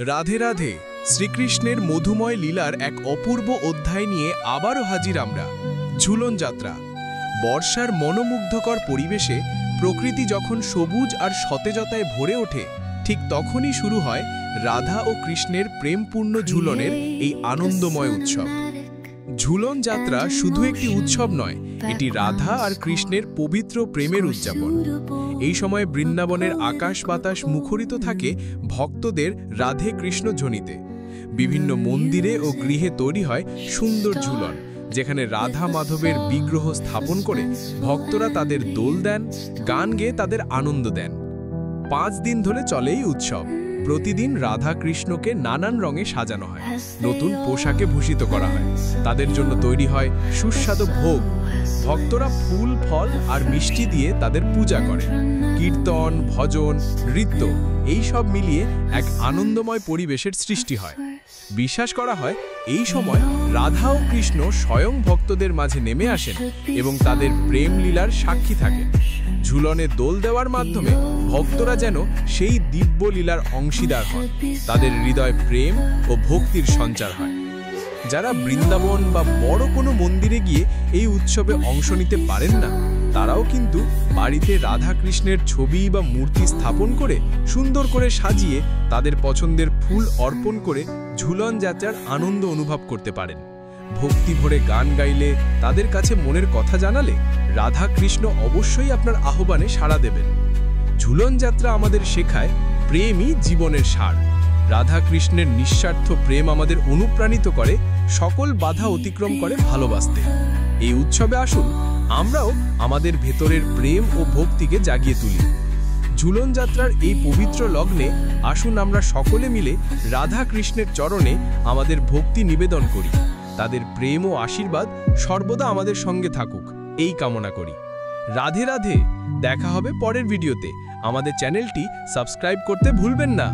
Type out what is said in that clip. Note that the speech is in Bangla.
রাধে রাধে। শ্রীকৃষ্ণের মধুময় লীলার এক অপূর্ব অধ্যায় নিয়ে আবারও হাজির আমরা। ঝুলন যাত্রা। বর্ষার মনোমুগ্ধকর পরিবেশে প্রকৃতি যখন সবুজ আর সতেজতায় ভরে ওঠে, ঠিক তখনই শুরু হয় রাধা ও কৃষ্ণের প্রেমপূর্ণ ঝুলনের এই আনন্দময় উৎসব। ঝুলন যাত্রা শুধু একটি উৎসব নয়, এটি রাধা আর কৃষ্ণের পবিত্র প্রেমের উদযাপন। এই সময় বৃন্দাবনের আকাশ বাতাস মুখরিত থাকে ভক্তদের রাধে কৃষ্ণ ধ্বনিতে। বিভিন্ন মন্দিরে ও গৃহে তৈরি হয় সুন্দর ঝুলন, যেখানে রাধা মাধবের বিগ্রহ স্থাপন করে ভক্তরা তাদের দোল দেন, গান গেয়ে তাদের আনন্দ দেন। 5 দিন ধরে চলে এই উৎসব। প্রতিদিন রাধা কৃষ্ণকে নানান রঙে সাজানো হয়, নতুন পোশাকে ভূষিত করা হয়, তাদের জন্য তৈরি হয় সুস্বাদু ভোগ। ভক্তরা ফুল ফল আর মিষ্টি দিয়ে তাদের পূজা করে। কীর্তন, ভজন, নৃত্য এই সব মিলিয়ে এক আনন্দময় পরিবেশের সৃষ্টি হয়। বিশ্বাস করা হয় এই সময় রাধা ও কৃষ্ণ স্বয়ং ভক্তদের মাঝে নেমে আসেন এবং তাদের প্রেম লীলার সাক্ষী থাকেন। ঝুলনে দোল দেওয়ার মাধ্যমে ভক্তরা যেন সেই দিব্য লীলার অংশীদার হন, তাদের হৃদয় প্রেম ও ভক্তির সঞ্চার হয়। যারা বৃন্দাবন বা বড় কোনো মন্দিরে গিয়ে এই উৎসবে অংশ নিতে পারেন না, তারাও কিন্তু বাড়িতে রাধা কৃষ্ণের ছবি বা মূর্তি স্থাপন করে সুন্দর করে সাজিয়ে তাদের পছন্দের ফুল অর্পণ করে ঝুলন যাত্রার আনন্দ অনুভব করতে পারেন। ভক্তি ভরে গান গাইলে, তাদের কাছে মনের কথা জানালে রাধা কৃষ্ণ অবশ্যই আপনার আহ্বানে সাড়া দেবেন। ঝুলন যাত্রা আমাদের শেখায় প্রেমই জীবনের সার। রাধা কৃষ্ণের নিঃস্বার্থ প্রেম আমাদের অনুপ্রাণিত করে সকল বাধা অতিক্রম করে ভালোবাসতে। এই উৎসবে আসুন আমরাও আমাদের ভেতরের প্রেম ও ভক্তিকে জাগিয়ে তুলি। ঝুলন যাত্রার এই পবিত্র লগ্নে আসুন আমরা সকলে মিলে রাধা কৃষ্ণের চরণে আমাদের ভক্তি নিবেদন করি। তাদের প্রেম ও আশীর্বাদ সর্বদা আমাদের সঙ্গে থাকুক, এই কামনা করি। রাধে রাধে। দেখা হবে পরের ভিডিওতে। আমাদের চ্যানেলটি সাবস্ক্রাইব করতে ভুলবেন না।